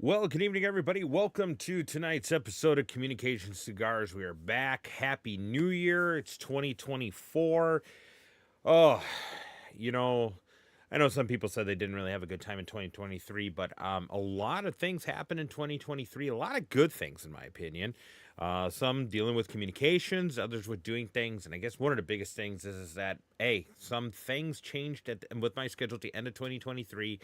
Well, good evening, everybody. Welcome to tonight's episode of Communication Cigars. We are back. Happy New Year. It's 2024. Oh, you know, I know some people said they didn't really have a good time in 2023, but a lot of things happened in 2023. A lot of good things, in my opinion. Some dealing with communications, others with doing things. And I guess one of the biggest things is that, hey, some things changed with my schedule at the end of 2023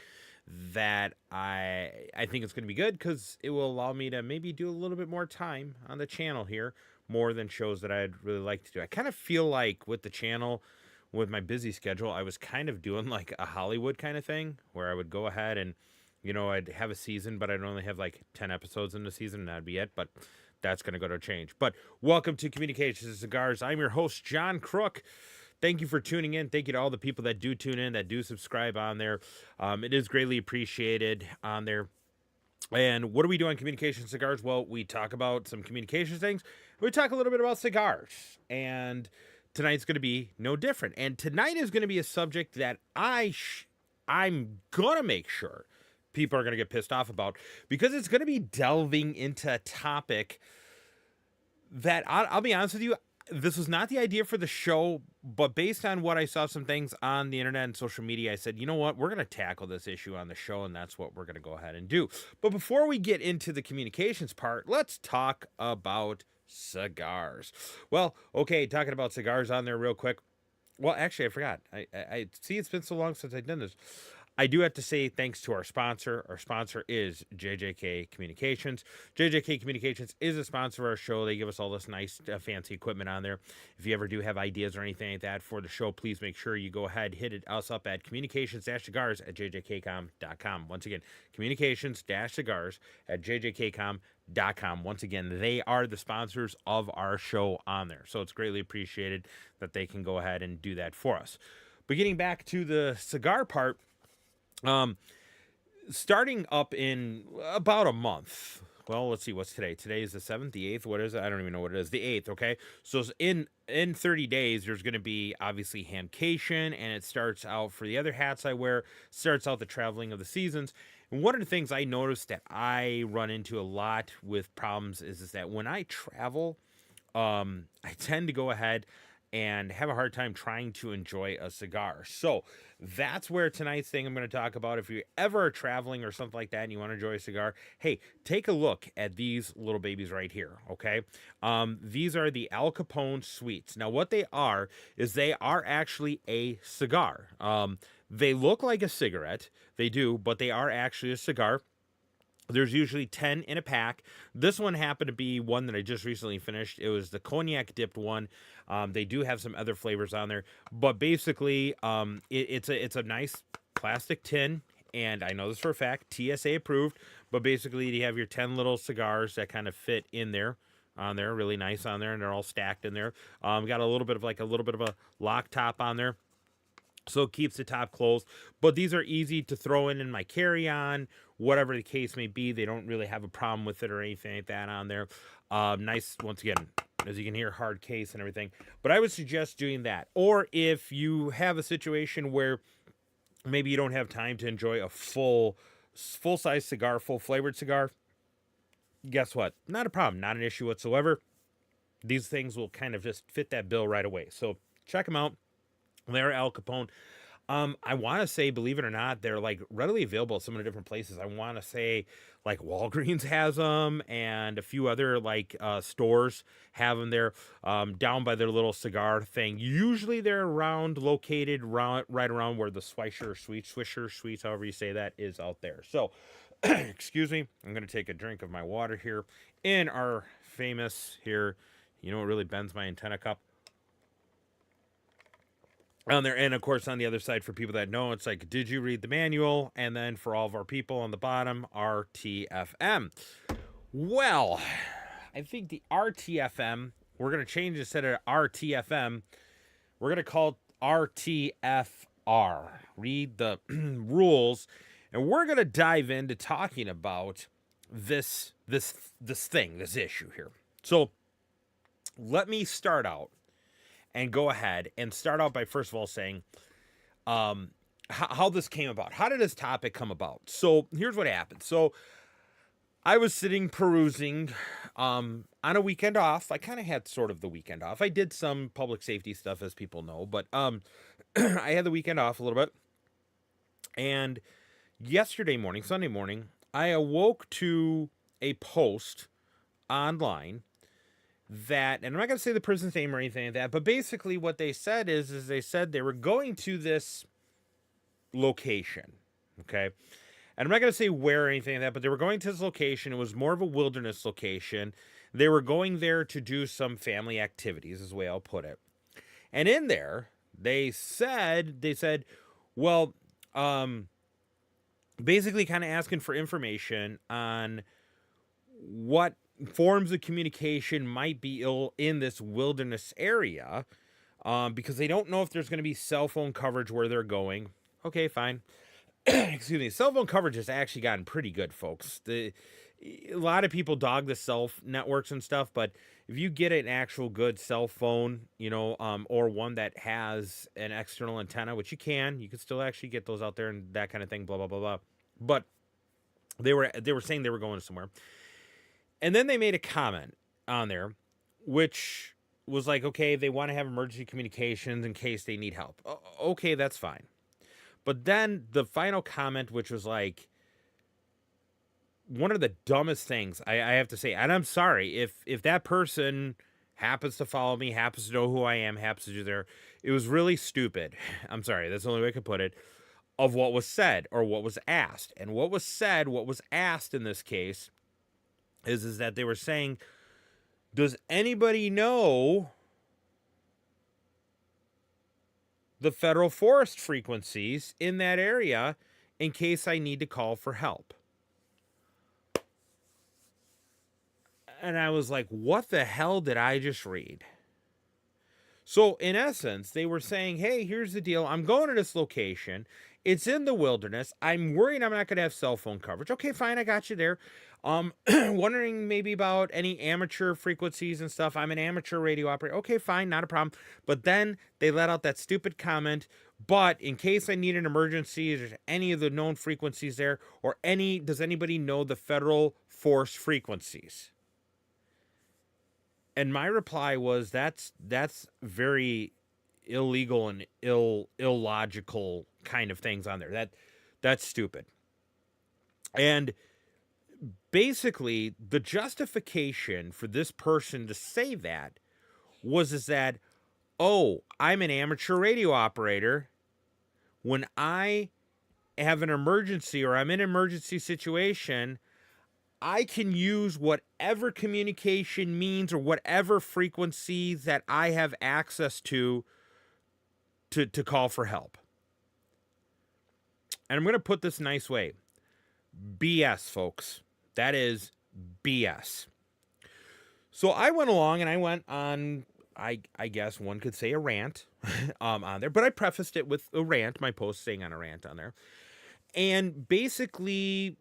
that I think it's going to be good because it will allow me to maybe do a little bit more time on the channel here, more than shows that I'd really like to do. I kind of feel like with the channel, with my busy schedule, I was kind of doing like a Hollywood kind of thing where I would go ahead and, I'd have a season, but I'd only have like 10 episodes in the season, and that'd be it. But that's going to go to change. But welcome to Communications and Cigars. I'm your host, John Crook. Thank you for tuning in. Thank you to all the people that do tune in, that do subscribe on there. It is greatly appreciated on there. And what do we do on Communication Cigars? Well, we talk about some communications things. We talk a little bit about cigars. And tonight's going to be no different. And tonight is going to be a subject that I'm going to make sure people are going to get pissed off about, because it's going to be delving into a topic that I'll be honest with you, this was not the idea for the show, but based on what I saw some things on the internet and social media, I said, you know what, we're going to tackle this issue on the show, and that's what we're going to go ahead and do. But before we get into the communications part, let's talk about cigars. Well, okay, talking about cigars on there real quick. Well, actually, I forgot. I see it's been so long since I've done this. I do have to say thanks to our sponsor. Our sponsor is JJK Communications. JJK Communications is a sponsor of our show. They give us all this nice, fancy equipment on there. If you ever do have ideas or anything like that for the show, please make sure you go ahead, hit us up at communications-cigars at jjkcom.com. Once again, communications-cigars at jjkcom.com. Once again, they are the sponsors of our show on there. So it's greatly appreciated that they can go ahead and do that for us. But getting back to the cigar part, starting up in about a month. Well, let's see, what's today? Today is the 7th, the 8th. What is it? I don't even know what it is. The 8th, okay? So in 30 days, there's going to be obviously Hamcation, and it starts out, for the other hats I wear, starts out the traveling of the seasons. And one of the things I noticed that I run into a lot with problems is that when I travel, I tend to go ahead and have a hard time trying to enjoy a cigar. So that's where tonight's thing I'm going to talk about. If you ever are traveling or something like that and you want to enjoy a cigar, hey, take a look at these little babies right here, okay? These are the Al Capone Sweets. Now, what they are is they are actually a cigar. They look like a cigarette. They do, but they are actually a cigar. There's usually 10 in a pack. This one happened to be one that I just recently finished. It was the cognac dipped one. They do have some other flavors on there, but basically, it's a nice plastic tin, and I know this for a fact, TSA approved. But basically, you have your 10 little cigars that kind of fit in there, on there, really nice on there, and they're all stacked in there. Got a little bit of a lock top on there, so it keeps the top closed. But these are easy to throw in my carry-on, whatever the case may be. They don't really have a problem with it or anything like that on there. Nice, once again, as you can hear, hard case and everything. But I would suggest doing that. Or if you have a situation where maybe you don't have time to enjoy a full-size cigar, full-flavored cigar, guess what? Not a problem, not an issue whatsoever. These things will kind of just fit that bill right away. So check them out. They're Al Capone. I want to say, believe it or not, they're like readily available at some of the different places. I want to say like Walgreens has them, and a few other like stores have them there, down by their little cigar thing. Usually they're located right around where the Swisher Sweets, however you say that, is out there. So, excuse me, I'm going to take a drink of my water here in our famous here, it really bends my antenna cup. on there. And of course, on the other side, for people that know, it's like, did you read the manual? And then for all of our people on the bottom, RTFM. Well, I think the RTFM, we're going to change instead of RTFM. We're going to call it RTFR. Read the rules. And we're going to dive into talking about this issue here. So let me start out and go ahead and start out by first of all saying how this came about. How did this topic come about? So here's what happened. So I was sitting perusing on a weekend off. I kind of had sort of the weekend off. I did some public safety stuff, as people know, but I had the weekend off a little bit. And yesterday morning, Sunday morning, I awoke to a post online that, and I'm not going to say the person's name or anything like that, but basically what they said is they said they were going to this location, okay? And I'm not going to say where or anything like that, but they were going to this location. It was more of a wilderness location. They were going there to do some family activities, is the way I'll put it. And in there, they said, well, basically kind of asking for information on what forms of communication might be ill in this wilderness area, because they don't know if there's going to be cell phone coverage where they're going. Okay, fine. Excuse me. Cell phone coverage has actually gotten pretty good, folks. A lot of people dog the cell networks and stuff, but if you get an actual good cell phone, or one that has an external antenna, which you can still actually get those out there and that kind of thing, blah, blah, blah, blah. But they were saying they were going somewhere. And then they made a comment on there, which was like, okay, they want to have emergency communications in case they need help. Okay, that's fine. But then the final comment, which was like one of the dumbest things I have to say, and I'm sorry if that person happens to follow me, happens to know who I am, happens to do there, it was really stupid. I'm sorry, that's the only way I could put it, of what was said or what was asked. And what was said, what was asked in this case is that they were saying, does anybody know the federal forest frequencies in that area in case I need to call for help? And I was like, what the hell did I just read? So in essence, they were saying, hey, here's the deal. I'm going to this location. It's in the wilderness. I'm worried I'm not going to have cell phone coverage. Okay, fine. I got you there. Wondering maybe about any amateur frequencies and stuff. I'm an amateur radio operator. Okay, fine. Not a problem. But then they let out that stupid comment. But in case I need an emergency, is there any of the known frequencies there? Or does anybody know the federal force frequencies? And my reply was, that's very illegal and illogical kind of things on there. That's stupid. And basically, the justification for this person to say that was that, oh, I'm an amateur radio operator. When I have an emergency or I'm in an emergency situation, I can use whatever communication means or whatever frequencies that I have access to call for help. And I'm going to put this nice way. BS, folks. That is BS. So I went along and I went on, I guess one could say, a rant on there. But I prefaced it with a rant, my post saying on a rant on there. And basically,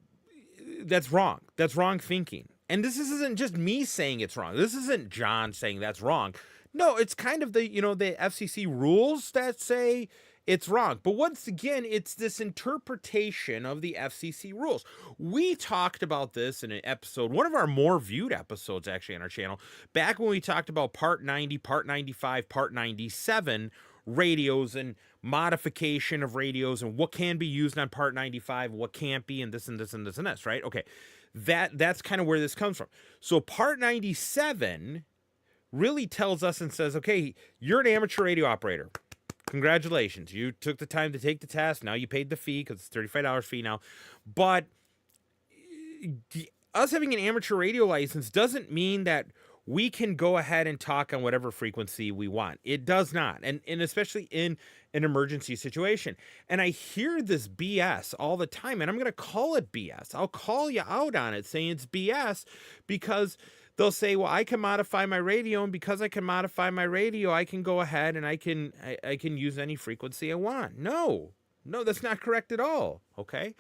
that's wrong. That's wrong thinking. And this isn't just me saying it's wrong. This isn't John saying that's wrong. No, it's kind of the FCC rules that say it's wrong. But once again, it's this interpretation of the FCC rules. We talked about this in an episode, one of our more viewed episodes actually on our channel, back when we talked about Part 90, Part 95, Part 97 radios and modification of radios and what can be used on Part 95, what can't be, and this and this and this and this, right? Okay, that's kind of where this comes from. So Part 97 really tells us and says, okay, you're an amateur radio operator. Congratulations. You took the time to take the test. Now you paid the fee because it's $35 fee now. But us having an amateur radio license doesn't mean that we can go ahead and talk on whatever frequency we want. It does not. And especially in an emergency situation. And I hear this BS all the time, and I'm going to call it BS. I'll call you out on it saying it's BS because they'll say, well, I can modify my radio, and because I can modify my radio, I can go ahead and I can use any frequency I want. No, that's not correct at all. Okay.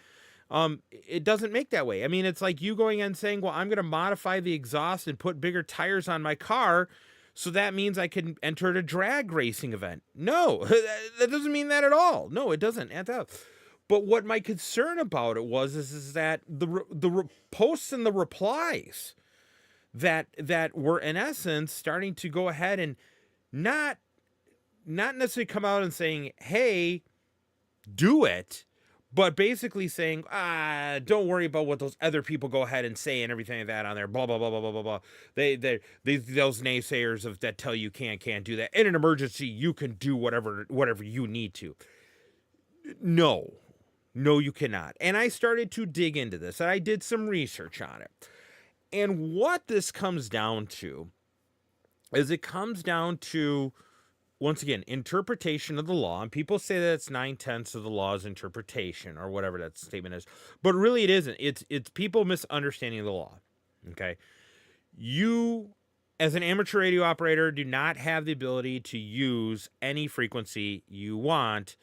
It doesn't make that way. I mean, it's like you going and saying, well, I'm going to modify the exhaust and put bigger tires on my car, so that means I can enter a drag racing event. No, that doesn't mean that at all. No, it doesn't at all. But what my concern about it is that the posts and the replies that were in essence starting to go ahead and not necessarily come out and saying, hey, do it, but basically saying, don't worry about what those other people go ahead and say and everything like that on there, blah, blah, blah, blah, blah, blah, blah. Those naysayers that tell you can't do that. In an emergency, you can do whatever you need to. No, you cannot. And I started to dig into this, and I did some research on it. And what this comes down to is once again, interpretation of the law. And people say that it's 9/10 of the law's interpretation or whatever that statement is. But really it isn't. It's people misunderstanding the law. Okay. You, as an amateur radio operator, do not have the ability to use any frequency you want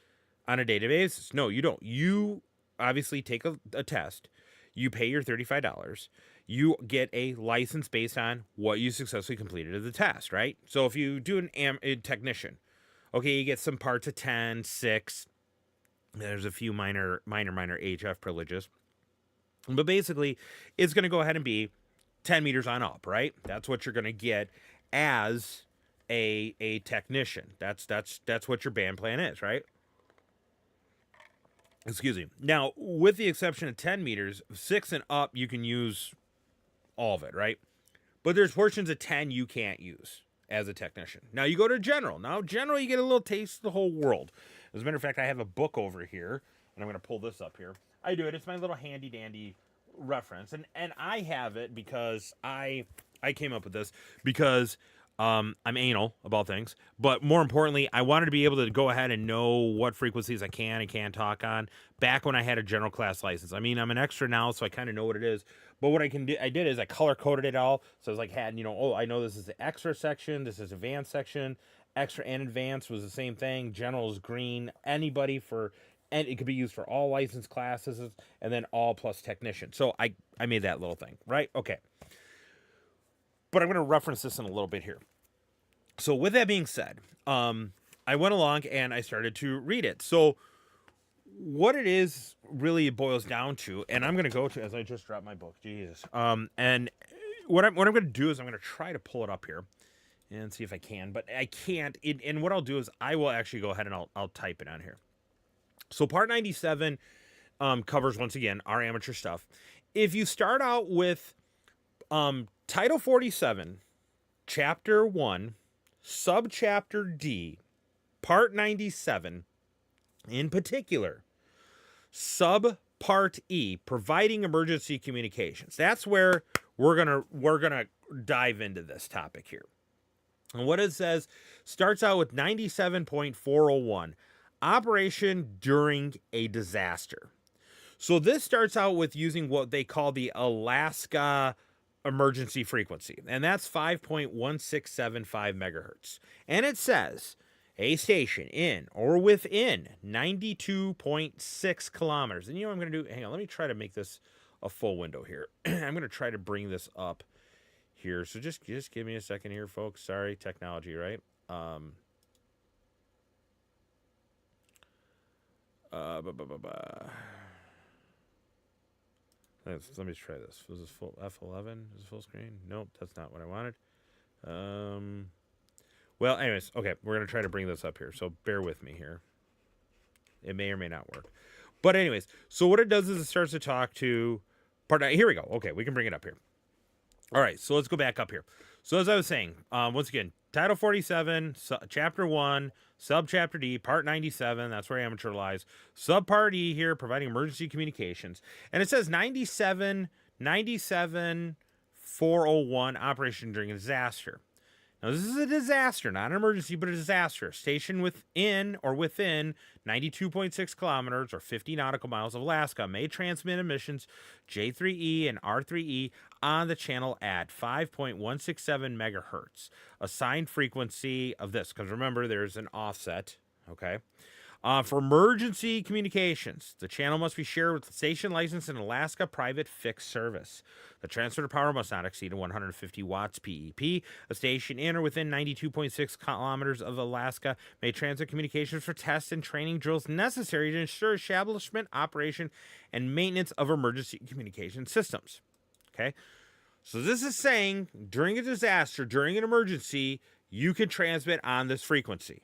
on a daily basis. No, you don't. You obviously take a test. You pay your $35. You get a license based on what you successfully completed of the test, right? So if you do a technician, okay, you get some parts of 10, 6. There's a few minor HF privileges. But basically, it's going to go ahead and be 10 meters on up, right? That's what you're going to get as a technician. That's what your band plan is, right? Excuse me. Now, with the exception of 10 meters, 6 and up, you can use all of it, right? But there's portions of 10 you can't use as a technician. Now, you go to general. Now, general, you get a little taste of the whole world. As a matter of fact, I have a book over here, and I'm going to pull this up here. I do it. It's my little handy-dandy reference. And I have it because I came up with this because I'm anal about things. But more importantly, I wanted to be able to go ahead and know what frequencies I can and can't talk on back when I had a general class license. I mean, I'm an extra now, so I kind of know what it is. But what I did is I color coded it all. So it's like I know this is the extra section, this is advanced section. Extra and advanced was the same thing. General is green. And it could be used for all license classes, and then all plus technician. So I made that little thing, right? Okay. But I'm going to reference this in a little bit here. So with that being said, I went along and I started to read it. So what it is really boils down to, and I'm going to go to, as I just dropped my book, Jesus. And what I'm going to do is I'm going to try to pull it up here and see if I can, but I can't. And what I'll do is I will actually go ahead and I'll type it on here. So Part 97 covers, once again, our amateur stuff. If you start out with Title 47, Chapter 1, Subchapter D, Part 97, in particular, Subpart E, providing emergency communications. That's where we're gonna dive into this topic here. And what it says starts out with 97.401, operation during a disaster. So this starts out with using what they call the Alaska emergency frequency, and that's 5.1675 megahertz. And it says a station in or within 92.6 kilometers. And you know what I'm going to do? Hang on, let me try to make this a full window here. I'm going to try to bring this up here. So just give me a second here, folks. Sorry, technology, right? Let me try this. Was this full F11? Is it full screen? Nope, that's not what I wanted. Well, anyways, okay, we're going to try to bring this up here, so bear with me here. It may or may not work. But anyways, so what it does is it starts to talk to part. Here we go. Okay, we can bring it up here. All right, so let's go back up here. So as I was saying, once again, Title 47, Chapter 1, Subchapter D, Part 97, that's where amateur lies. Subpart E here, providing emergency communications. And it says 97 401 operation during a disaster. Now, this is a disaster, not an emergency, but a disaster. Stationed within 92.6 kilometers or 50 nautical miles of Alaska may transmit emissions J3E and R3E on the channel at 5.167 megahertz. Assigned frequency of this, because remember, there's an offset, okay? For emergency communications, the channel must be shared with the station licensed in Alaska Private Fixed Service. The transfer power must not exceed 150 watts PEP. A station in or within 92.6 kilometers of Alaska may transmit communications for tests and training drills necessary to ensure establishment, operation, and maintenance of emergency communication systems. Okay? So this is saying during a disaster, during an emergency, you can transmit on this frequency.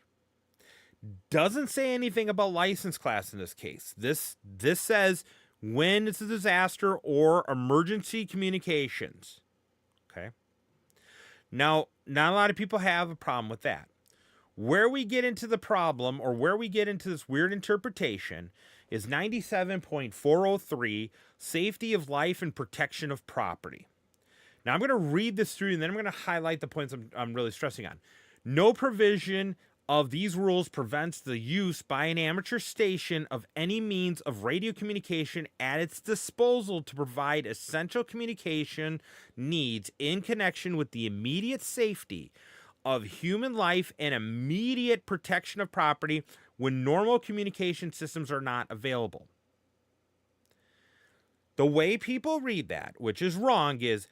Doesn't say anything about license class in this case. This says when it's a disaster or emergency communications. Okay. Now, not a lot of people have a problem with that. Where we get into the problem, or where we get into this weird interpretation, is 97.403, safety of life and protection of property. Now, I'm going to read this through, and then I'm going to highlight the points I'm really stressing on. No provision of these rules prevents the use by an amateur station of any means of radio communication at its disposal to provide essential communication needs in connection with the immediate safety of human life and immediate protection of property when normal communication systems are not available. The way people read that, which is wrong, is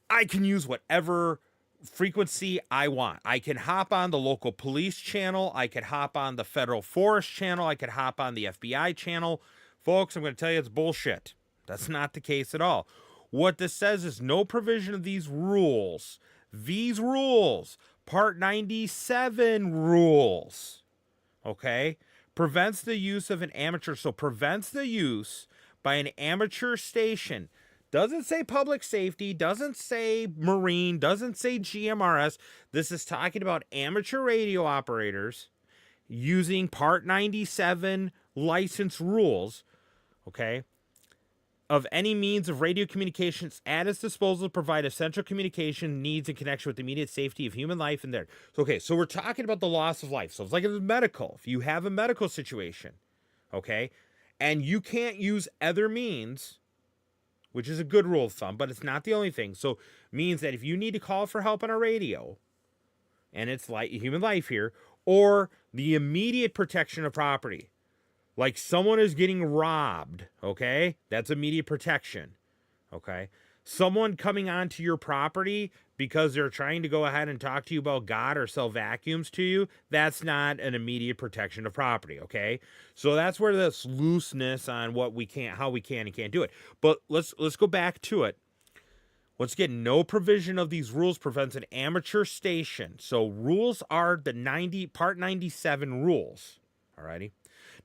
I can use whatever frequency I want. I can hop on the local police channel. I could hop on the federal forest channel. I could hop on the FBI channel. Folks, I'm going to tell you it's bullshit. That's not the case at all. What this says is no provision of these rules, Part 97 rules, okay, prevents the use of an amateur. So prevents the use by an amateur station. Doesn't say public safety, doesn't say marine, doesn't say GMRS. This is talking about amateur radio operators using Part 97 license rules, okay, of any means of radio communications at its disposal to provide essential communication needs in connection with the immediate safety of human life and there. Okay, so we're talking about the loss of life. So it's like it's medical. If you have a medical situation, okay, and you can't use other means, which is a good rule of thumb, but it's not the only thing. So means that if you need to call for help on a radio, and it's like human life here, or the immediate protection of property, like someone is getting robbed, okay? That's immediate protection, okay? Someone coming onto your property because they're trying to go ahead and talk to you about God or sell vacuums to you, that's not an immediate protection of property, okay? So that's where this looseness on what we can't, how we can and can't do it. But let's go back to it. Once again, no provision of these rules prevents an amateur station. So rules are the Part 97 rules, alrighty?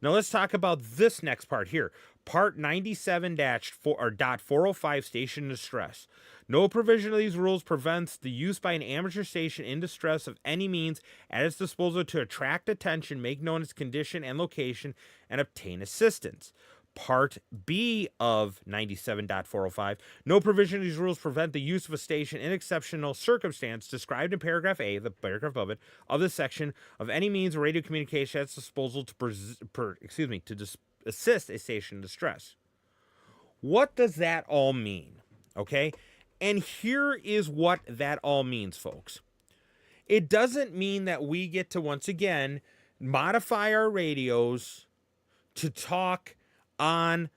Now let's talk about this next part here. Part 97-405 station distress. No provision of these rules prevents the use by an amateur station in distress of any means at its disposal to attract attention, make known its condition and location, and obtain assistance. Part B of 97.405. No provision of these rules prevent the use of a station in exceptional circumstance described in paragraph A, the paragraph above it, of this section of any means of radio communication at its disposal to assist a station in distress. What does that all mean? Okay? And here is what that all means, folks. It doesn't mean that we get to, once again, modify our radios to talk on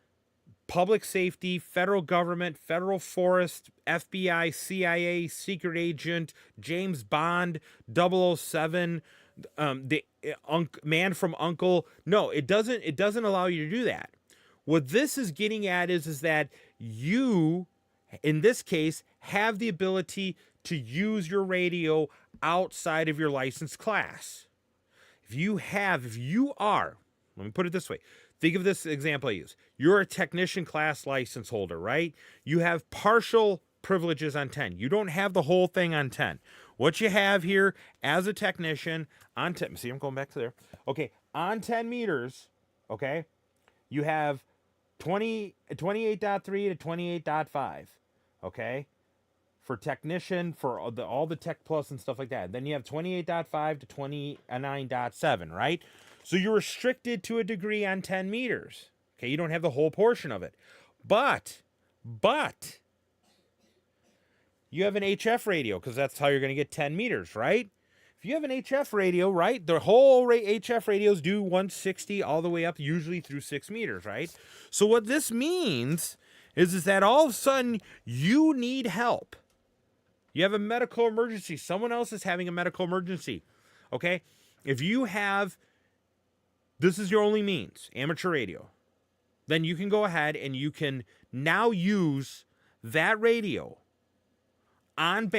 public safety, federal government, federal forest, FBI, CIA, secret agent, James Bond, 007, the man from Uncle. No, it doesn't allow you to do that. What this is getting at is that you, in this case, have the ability to use your radio outside of your license class. If you are, let me put it this way. Think of this example I use. You're a technician class license holder, right? You have partial privileges on 10. You don't have the whole thing on 10. What you have here as a technician on 10, see, I'm going back to there. Okay, on 10 meters, okay, you have 28.3 to 28.5, okay? for technician, for all the Tech Plus and stuff like that. Then you have 28.5 to 29.7, right? So you're restricted to a degree on 10 meters. Okay, you don't have the whole portion of it. But you have an HF radio, because that's how you're going to get 10 meters, right? If you have an HF radio, right, the whole HF radios do 160 all the way up, usually through 6 meters, right? So what this means is that all of a sudden you need help. You have a medical emergency. Someone else is having a medical emergency, okay? If you have, this is your only means, amateur radio, then you can go ahead and you can now use that radio on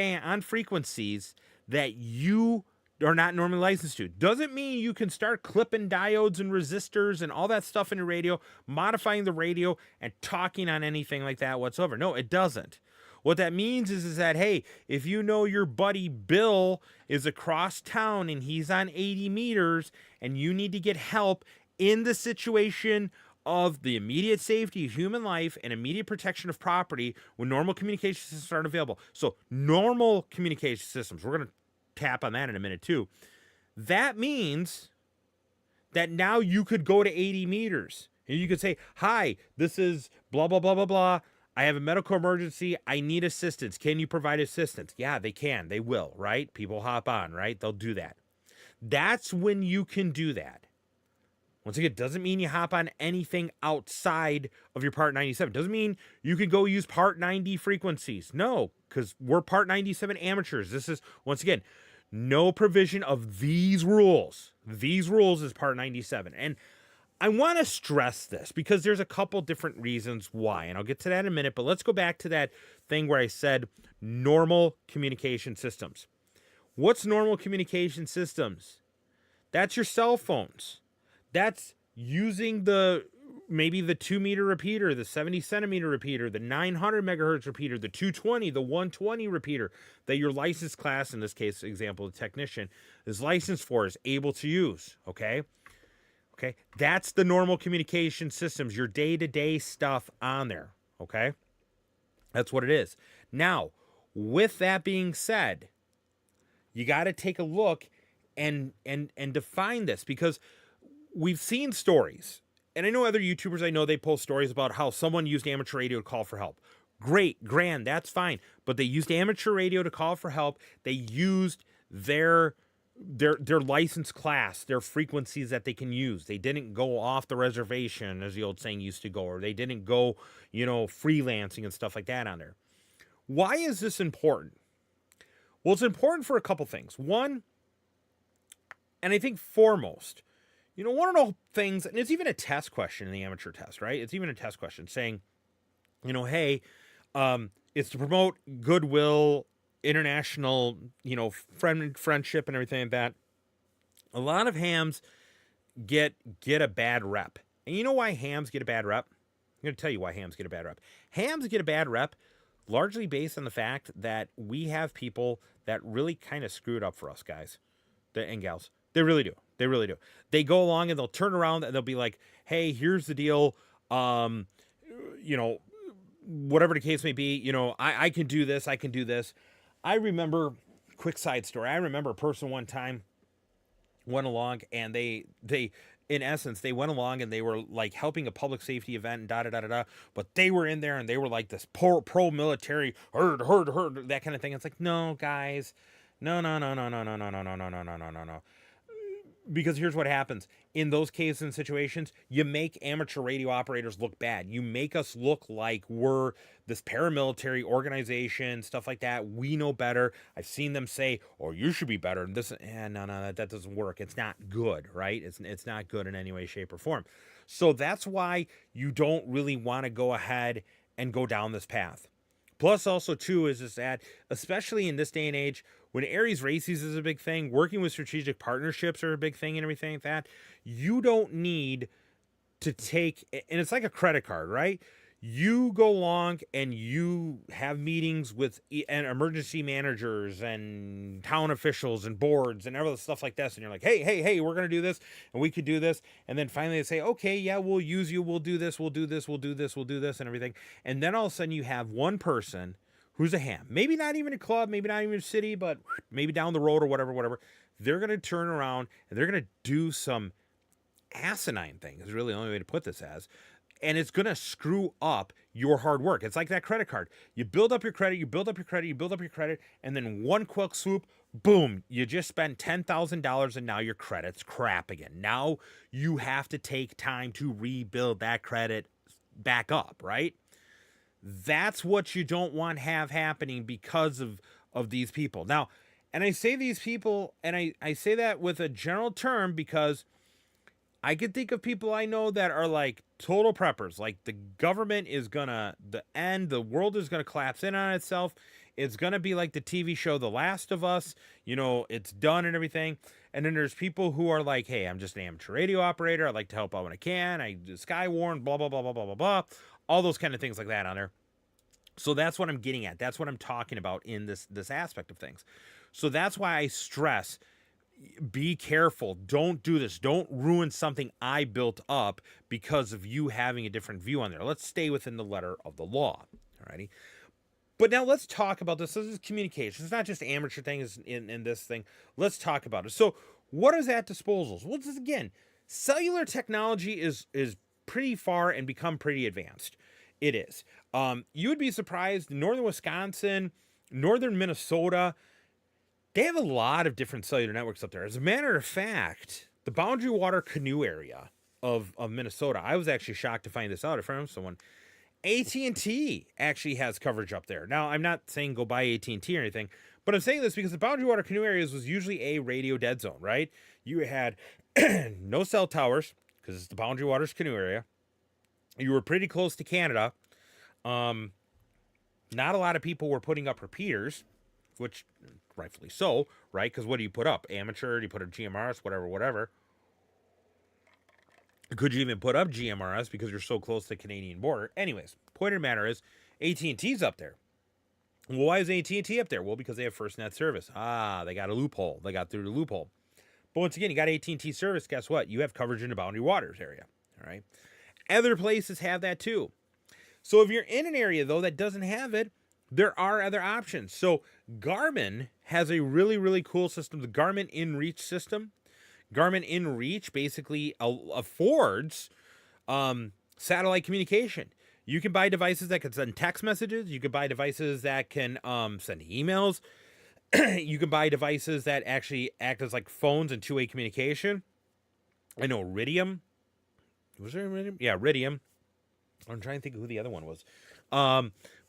frequencies that you are not normally licensed to. Doesn't mean you can start clipping diodes and resistors and all that stuff in your radio, modifying the radio and talking on anything like that whatsoever. No, it doesn't. What that means is that, hey, if you know your buddy Bill is across town and he's on 80 meters and you need to get help in the situation of the immediate safety of human life and immediate protection of property when normal communication systems aren't available. So normal communication systems, we're going to tap on that in a minute too. That means that now you could go to 80 meters and you could say, hi, this is blah, blah, blah, blah, blah. I have a medical emergency. I need assistance. Can you provide assistance? Yeah, they can. They will, right? People hop on, right? They'll do that. That's when you can do that. Once again, it doesn't mean you hop on anything outside of your Part 97. Doesn't mean you can go use Part 90 frequencies. No, because we're Part 97 amateurs. This is, once again, no provision of these rules. These rules is Part 97. And I want to stress this because there's a couple different reasons why, and I'll get to that in a minute, but let's go back to that thing where I said normal communication systems. What's normal communication systems? That's your cell phones. That's using maybe the 2 meter repeater, the 70 centimeter repeater, the 900 megahertz repeater, the 220, the 120 repeater that your licensed class, in this case, example, the technician, is licensed for, is able to use, okay? Okay, that's the normal communication systems, your day-to-day stuff on there, okay? That's what it is. Now, with that being said, you got to take a look and define this, because we've seen stories, and I know other YouTubers I know, they post stories about how someone used amateur radio to call for help. Great, grand, that's fine. But they used amateur radio to call for help. They used their license class, their frequencies that they can use. They didn't go off the reservation, as the old saying used to go, or they didn't go, freelancing and stuff like that on there. Why is this important? Well, it's important for a couple things. One, and I think foremost, one of the things, and it's even a test question in the amateur test, right? It's even a test question saying, hey, it's to promote goodwill, international, friendship and everything like that. A lot of hams get a bad rep. And you know why hams get a bad rep? I'm going to tell you why hams get a bad rep. Hams get a bad rep largely based on the fact that we have people that really kind of screw it up for us, guys and gals. They really do. They really do. They go along and they'll turn around and they'll be like, hey, here's the deal. Whatever the case may be, I can do this. I can do this. I remember, quick side story. I remember a person one time went along and they in essence, they went along and they were like helping a public safety event and da-da-da-da-da, but they were in there and they were like this pro-military, herd, that kind of thing. It's like, no, guys, no. Because here's what happens. In those cases and situations, you make amateur radio operators look bad. You make us look like we're this paramilitary organization, stuff like that. We know better. I've seen them say, oh, you should be better. And this, no, that doesn't work. It's not good, right? It's not good in any way, shape, or form. So that's why you don't really want to go ahead and go down this path. Plus also too is that, especially in this day and age, when Aries Races is a big thing, working with strategic partnerships are a big thing and everything like that, you don't need to take, and it's like a credit card, right? You go along and you have meetings with emergency managers and town officials and boards and everything stuff like this. And you're like, hey, we're going to do this and we could do this. And then finally they say, okay, yeah, we'll use you. We'll do this. We'll do this. We'll do this. We'll do this and everything. And then all of a sudden you have one person who's a ham, maybe not even a club, maybe not even a city, but maybe down the road or whatever, they're going to turn around and they're going to do some asinine thing, is really the only way to put this as. And it's going to screw up your hard work. It's like that credit card. You build up your credit, you build up your credit, you build up your credit, and then one quick swoop, boom, you just spent $10,000 and now your credit's crap again. Now you have to take time to rebuild that credit back up, right? That's what you don't want have happening because of these people. Now, and I say these people, and I say that with a general term because I can think of people I know that are like total preppers. Like the government is gonna, the world is gonna collapse in on itself. It's gonna be like the TV show The Last of Us. It's done and everything. And then there's people who are like, hey, I'm just an amateur radio operator. I like to help out when I can. I do Skywarn, blah, blah, blah, blah, blah, blah, blah. All those kind of things like that on there. So that's what I'm getting at. That's what I'm talking about in this aspect of things. So that's why I stress, be careful. Don't do this. Don't ruin something I built up because of you having a different view on there. Let's stay within the letter of the law. Alrighty. But now let's talk about this. This is communication. It's not just amateur things in this thing. Let's talk about it. So what is at disposals? Well, this again, cellular technology is pretty far and become pretty advanced. It is. You would be surprised. Northern Wisconsin, northern Minnesota, they have a lot of different cellular networks up there. As a matter of fact, the Boundary Water Canoe area of Minnesota, I was actually shocked to find this out from someone. AT&T actually has coverage up there. Now, I'm not saying go buy AT&T or anything, but I'm saying this because the Boundary Water Canoe areas was usually a radio dead zone, right? You had no cell towers because it's the Boundary Waters Canoe area. You were pretty close to Canada. Not a lot of people were putting up repeaters, which rightfully so, right? Because what do you put up? Amateur? Do you put up GMRS? Whatever. Could you even put up GMRS because you're so close to the Canadian border? Anyways, point of the matter is AT&T's up there. Well, why is AT&T up there? Well, because they have FirstNet service. They got a loophole. They got through the loophole. But once again, you got AT&T service. Guess what? You have coverage in the Boundary Waters area. All right. Other places have that too. So if you're in an area, though, that doesn't have it, there are other options. So Garmin has a really, really cool system, the Garmin InReach system. Garmin InReach basically affords satellite communication. You can buy devices that can send text messages. You can buy devices that can send emails. You can buy devices that actually act as like phones and two-way communication. I know Iridium. Was there Iridium? Yeah, Iridium. I'm trying to think of who the other one was.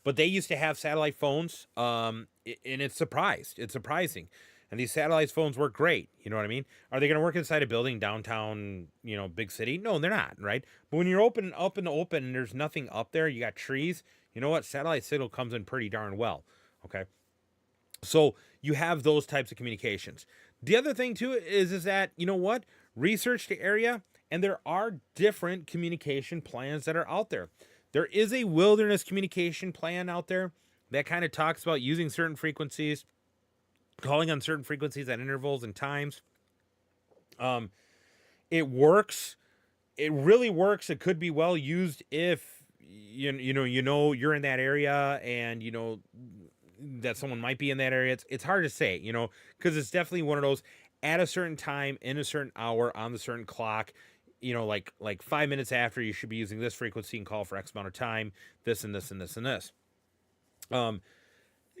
But they used to have satellite phones, and it's surprising. And these satellite phones work great. You know what I mean? Are they going to work inside a building downtown, big city? No, they're not, right? But when you're up in the open and there's nothing up there, you got trees, you know what? Satellite signal comes in pretty darn well, okay? So you have those types of communications. The other thing, too, is that, you know what? Research the area, and there are different communication plans that are out there. There is a wilderness communication plan out there that kind of talks about using certain frequencies, calling on certain frequencies at intervals and times. It works. It really works. It could be well used if you're in that area and that someone might be in that area. It's hard to say, because it's definitely one of those at a certain time in a certain hour on the certain clock. Like 5 minutes after, you should be using this frequency and call for X amount of time, this and this and this and this.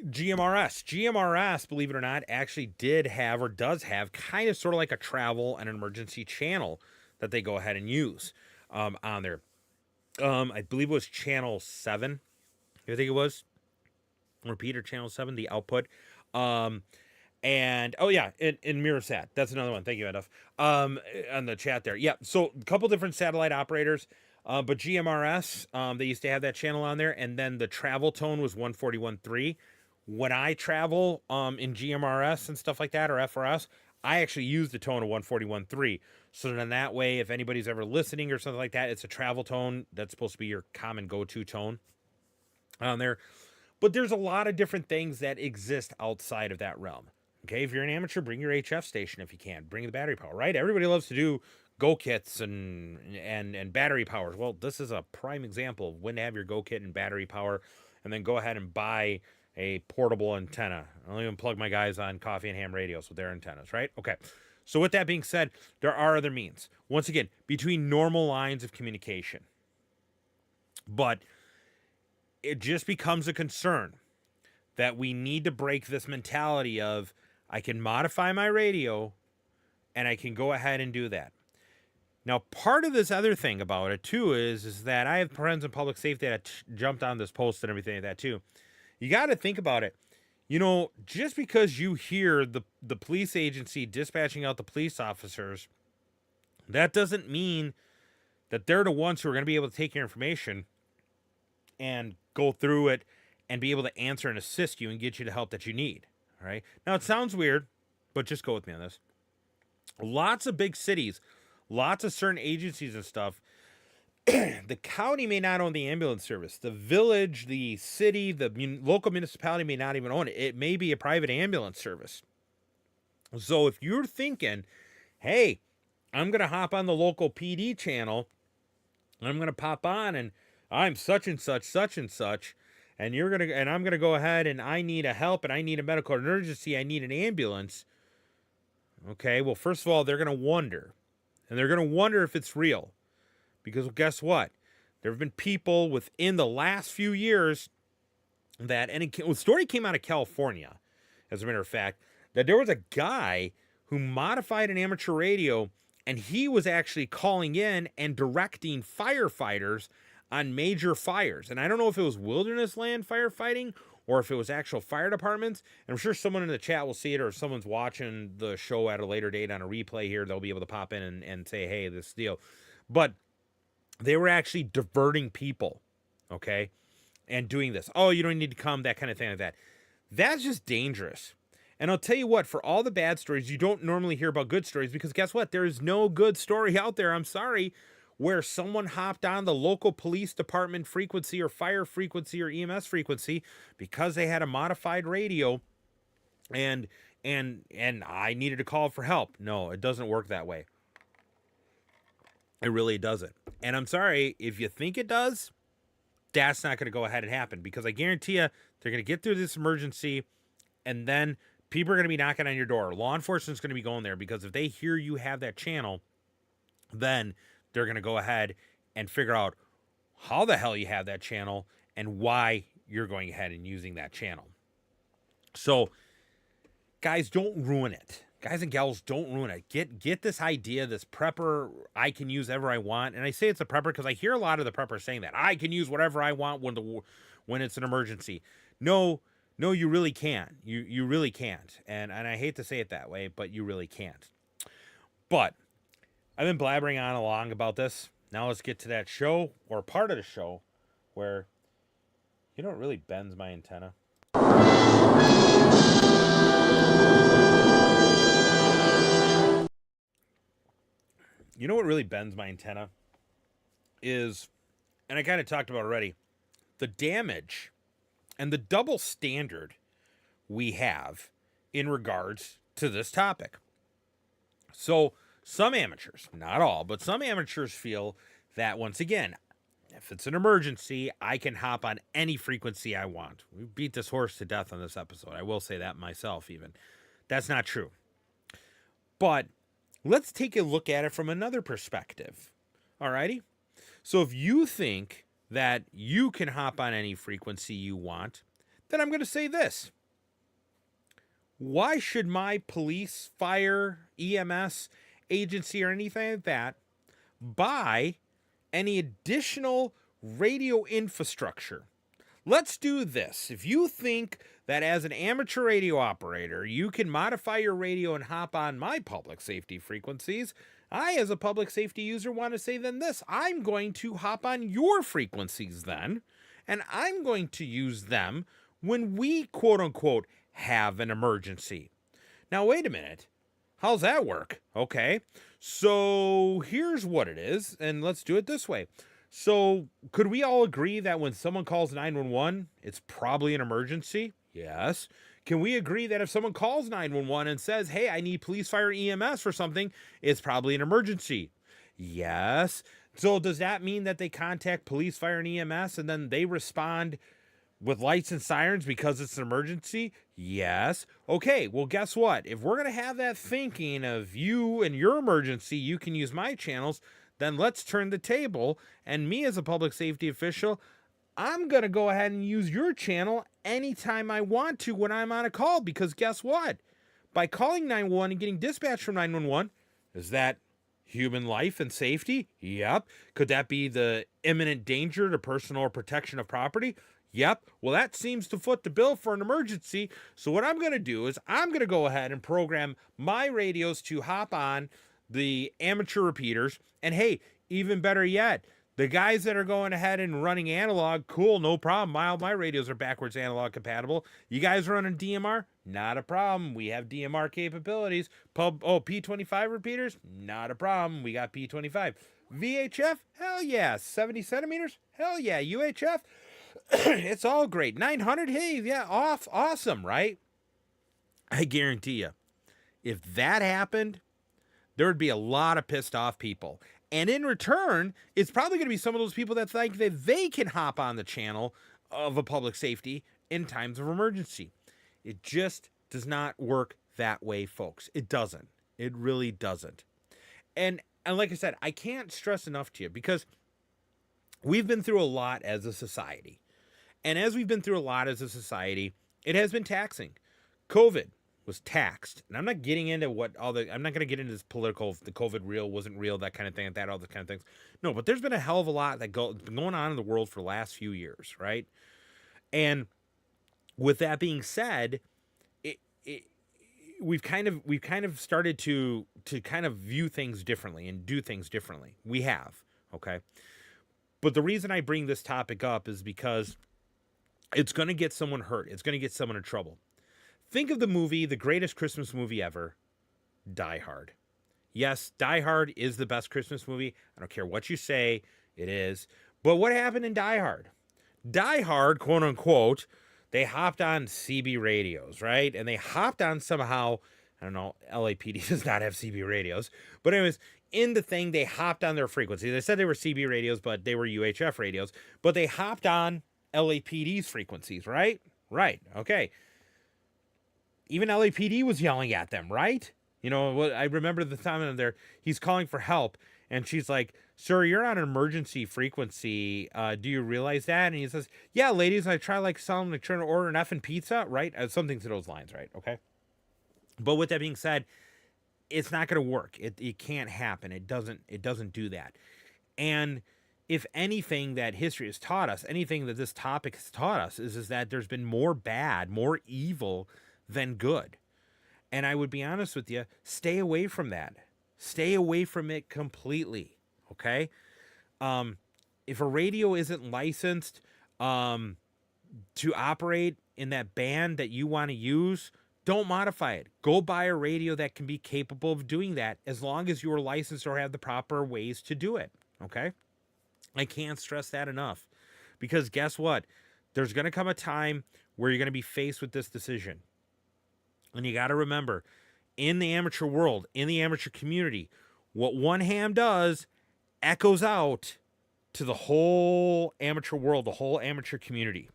GMRS, believe it or not, actually did have or does have kind of sort of like a travel and an emergency channel that they go ahead and use on there. I believe it was channel 7. I think it was. Repeater channel 7, the output. And in Mirrorsat, that's another one. Thank you, Eduf. On the chat there. Yeah. So a couple different satellite operators, but GMRS, they used to have that channel on there. And then the travel tone was 141.3. When I travel, in GMRS and stuff like that, or FRS, I actually use the tone of 141.3. So then that way, if anybody's ever listening or something like that, it's a travel tone. That's supposed to be your common go-to tone on there. But there's a lot of different things that exist outside of that realm. Okay, if you're an amateur, bring your HF station if you can. Bring the battery power, right? Everybody loves to do go kits and battery powers. Well, this is a prime example of when to have your go kit and battery power, and then go ahead and buy a portable antenna. I'll even plug my guys on Coffee and Ham radios with their antennas, right? Okay. So with that being said, there are other means. Once again, between normal lines of communication. But it just becomes a concern that we need to break this mentality of I can modify my radio and I can go ahead and do that. Now, part of this other thing about it too is that I have friends in public safety that jumped on this post and everything like that too. You got to think about it. You know, just because you hear the police agency dispatching out the police officers, that doesn't mean that they're the ones who are going to be able to take your information and go through it and be able to answer and assist you and get you the help that you need. All right. Now, it sounds weird, but just go with me on this. Lots of big cities, lots of certain agencies and stuff, the county may not own the ambulance service. The village, the city, the local municipality may not even own it. It may be a private ambulance service. So if you're thinking, hey, I'm going to hop on the local PD channel, I'm going to pop on and I'm such and such, and I'm going to go ahead and I need a help and I need a medical emergency, I need an ambulance. Okay, well, first of all, they're going to wonder. And they're going to wonder if it's real. Because guess what? There have been people within the last few years that, and a story came out of California, as a matter of fact, that there was a guy who modified an amateur radio, and he was actually calling in and directing firefighters on major fires. And I don't know if it was wilderness land firefighting or if it was actual fire departments. And I'm sure someone in the chat will see it, or if someone's watching the show at a later date on a replay here, they'll be able to pop in and say, hey, this deal. But they were actually diverting people, okay, and doing this. Oh, you don't need to come, that kind of thing like that. That's just dangerous. And I'll tell you what, for all the bad stories, you don't normally hear about good stories because guess what? There is no good story out there, I'm sorry, where someone hopped on the local police department frequency or fire frequency or EMS frequency because they had a modified radio and I needed to call for help. No, it doesn't work that way. It really doesn't. And I'm sorry, if you think it does, that's not going to go ahead and happen because I guarantee you they're going to get through this emergency and then people are going to be knocking on your door. Law enforcement's going to be going there because if they hear you have that channel, then they're going to go ahead and figure out how the hell you have that channel and why you're going ahead and using that channel. So, guys, don't ruin it. Guys and gals, don't ruin it. Get this idea, this prepper, I can use whatever I want. And I say it's a prepper because I hear a lot of the preppers saying that. I can use whatever I want when it's an emergency. No, you really can't. You really can't. And I hate to say it that way, but you really can't. But I've been blabbering on along about this. Now let's get to that show, or part of the show, where, you know what really bends my antenna? You know what really bends my antenna is, and I kind of talked about already, the damage and the double standard we have in regards to this topic. So some amateurs, not all, but some amateurs feel that once again, if it's an emergency, I can hop on any frequency I want. We beat this horse to death on this episode. I will say that myself even. That's not true. But let's take a look at it from another perspective. Alrighty? So if you think that you can hop on any frequency you want, then I'm going to say this. Why should my police, fire, EMS agency, or anything like that buy any additional radio infrastructure? Let's do this. If you think that as an amateur radio operator, you can modify your radio and hop on my public safety frequencies, I, as a public safety user, want to say then this. I'm going to hop on your frequencies then, and I'm going to use them when we, quote unquote, have an emergency. Now, wait a minute. How's that work? Okay, so here's what it is, and let's do it this way. So could we all agree that when someone calls 911, it's probably an emergency? Yes. Can we agree that if someone calls 911 and says, hey, I need police, fire, EMS for something, it's probably an emergency? Yes. So does that mean that they contact police, fire, and EMS and then they respond with lights and sirens because it's an emergency? Yes. Okay, well, guess what? If we're going to have that thinking of you and your emergency, you can use my channels, then let's turn the table. And me as a public safety official, I'm going to go ahead and use your channel anytime I want to when I'm on a call, because guess what? By calling 911 and getting dispatched from 911, is that human life and safety? Yep. Could that be the imminent danger to personal or protection of property? Yep. Well, that seems to foot the bill for an emergency. So what I'm going to do is I'm going to go ahead and program my radios to hop on the amateur repeaters. And hey, even better yet, the guys that are going ahead and running analog, cool, no problem. My radios are backwards analog compatible. You guys running DMR? Not a problem. We have DMR capabilities. P25 repeaters? Not a problem. We got P25. VHF? Hell yeah. 70 centimeters? Hell yeah. UHF? It's all great. 900? Hey, yeah, awesome, right? I guarantee you, if that happened, there would be a lot of pissed off people. And in return, it's probably going to be some of those people that think that they can hop on the channel of a public safety in times of emergency. It just does not work that way, folks. It doesn't. It really doesn't. And like I said, I can't stress enough to you, because we've been through a lot as a society. And as we've been through a lot as a society, it has been taxing. COVID was taxed. And I'm not getting into I'm not going to get into this political, if the COVID real, wasn't real, that kind of thing, all the kind of things. No, but there's been a hell of a lot that's been going on in the world for the last few years, right? And with that being said, we've kind of started to kind of view things differently and do things differently. We have, okay? But the reason I bring this topic up is because it's going to get someone hurt. It's going to get someone in trouble. Think of the movie, the greatest Christmas movie ever, Die Hard. Yes, Die Hard is the best Christmas movie. I don't care what you say, it is. But what happened in Die Hard? Die Hard, quote unquote, they hopped on CB radios, right? And they hopped on somehow, I don't know, LAPD does not have CB radios. But anyways, in the thing, they hopped on their frequency. They said they were CB radios, but they were UHF radios. But they hopped on LAPD's frequencies, right? Right, okay. Even LAPD was yelling at them, right? You know, I remember the time there, he's calling for help, and she's like, "Sir, you're on an emergency frequency. Do you realize that?" And he says, "Yeah, ladies, I try trying to order an effing pizza," right? Something to those lines, right? Okay. But with that being said, it's not going to work. It can't happen. It doesn't do that. And if anything that history has taught us, anything that this topic has taught us, is that there's been more bad, more evil than good. And I would be honest with you, stay away from that. Stay away from it completely. Okay? If a radio isn't licensed to operate in that band that you want to use, don't modify it. Go buy a radio that can be capable of doing that, as long as you're licensed or have the proper ways to do it. Okay? I can't stress that enough. Because guess what? There's going to come a time where you're going to be faced with this decision. And you got to remember, in the amateur world, in the amateur community, what one ham does echoes out to the whole amateur world, the whole amateur community.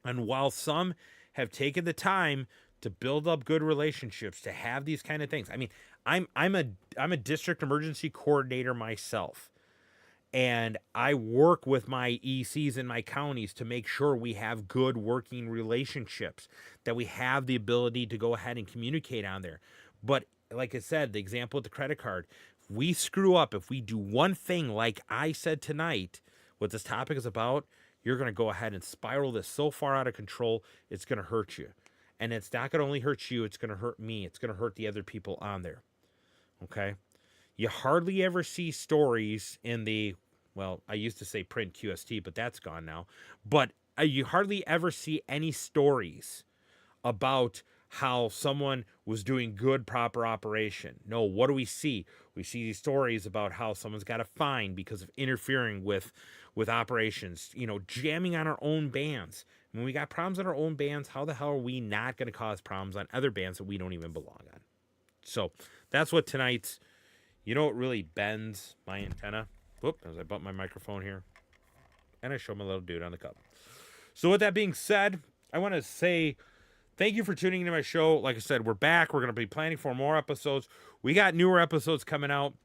And while some have taken the time to build up good relationships, to have these kind of things. I mean, I'm a district emergency coordinator myself. And I work with my ECs in my counties to make sure we have good working relationships, that we have the ability to go ahead and communicate on there. But like I said, the example with the credit card, if we screw up, if we do one thing like I said tonight, what this topic is about, you're going to go ahead and spiral this so far out of control, it's going to hurt you. And it's not going to only hurt you, it's going to hurt me. It's going to hurt the other people on there. Okay? You hardly ever see stories in the, well, I used to say print QST, but that's gone now. But you hardly ever see any stories about how someone was doing good, proper operation. No, what do we see? We see these stories about how someone's got a fine because of interfering with operations, jamming on our own bands. When we got problems on our own bands, how the hell are we not going to cause problems on other bands that we don't even belong on? So that's what tonight's, what really bends my antenna? Whoop, as I bump my microphone here. And I show my little dude on the cup. So with that being said, I want to say thank you for tuning into my show. Like I said, we're back. We're going to be planning for more episodes. We got newer episodes coming out.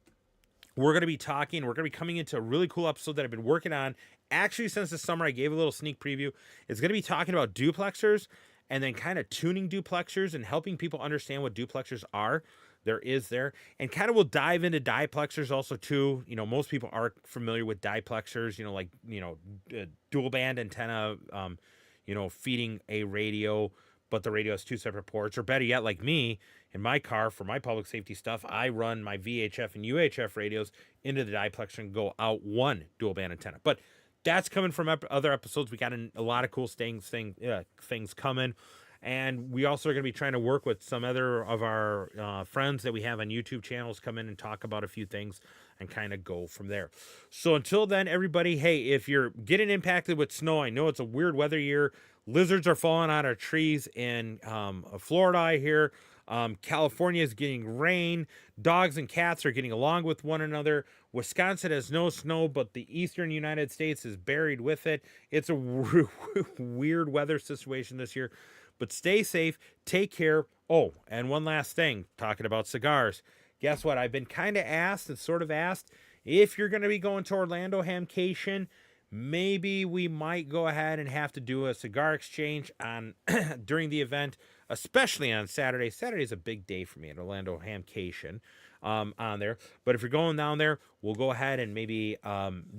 We're going to be coming into a really cool episode that I've been working on. Actually, since the summer, I gave a little sneak preview. It's going to be talking about duplexers and then kind of tuning duplexers and helping people understand what duplexers are. And kind of we'll dive into diplexers also too. You know, most people are familiar with diplexers, like, dual band antenna, feeding a radio, but the radio has two separate ports, or better yet, like me in my car for my public safety stuff, I run my VHF and UHF radios into the diplexer and go out one dual band antenna. But that's coming from other episodes. We got a lot of cool things coming. And we also are going to be trying to work with some other of our friends that we have on YouTube channels, come in and talk about a few things and kind of go from there. So until then, everybody, hey, if you're getting impacted with snow, I know it's a weird weather year. Lizards are falling out of trees in Florida, I hear. California is getting rain. Dogs and cats are getting along with one another. Wisconsin has no snow, but the eastern United States is buried with it. It's a weird weather situation this year. But stay safe, take care. Oh, and one last thing, talking about cigars. Guess what? I've been kind of asked and sort of asked, if you're going to be going to Orlando Hamcation, maybe we might go ahead and have to do a cigar exchange on during the event, especially on Saturday. Saturday is a big day for me at Orlando Hamcation on there. But if you're going down there, we'll go ahead and maybe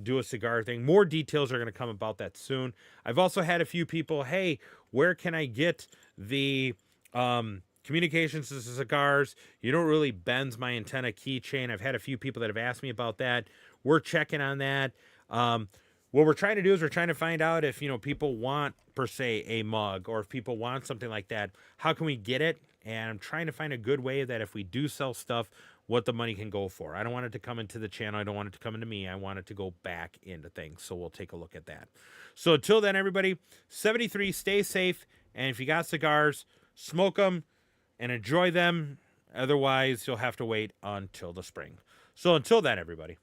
do a cigar thing. More details are going to come about that soon. I've also had a few people, hey, where can I get the communications to cigars? You don't really bend my antenna keychain. I've had a few people that have asked me about that. We're checking on that. What we're trying to do is we're trying to find out if, people want, per se, a mug, or if people want something like that, how can we get it? And I'm trying to find a good way that if we do sell stuff, what the money can go for. I don't want it to come into the channel. I don't want it to come into me. I want it to go back into things. So we'll take a look at that. So until then, everybody, 73, stay safe. And if you got cigars, smoke them and enjoy them. Otherwise, you'll have to wait until the spring. So until then, everybody.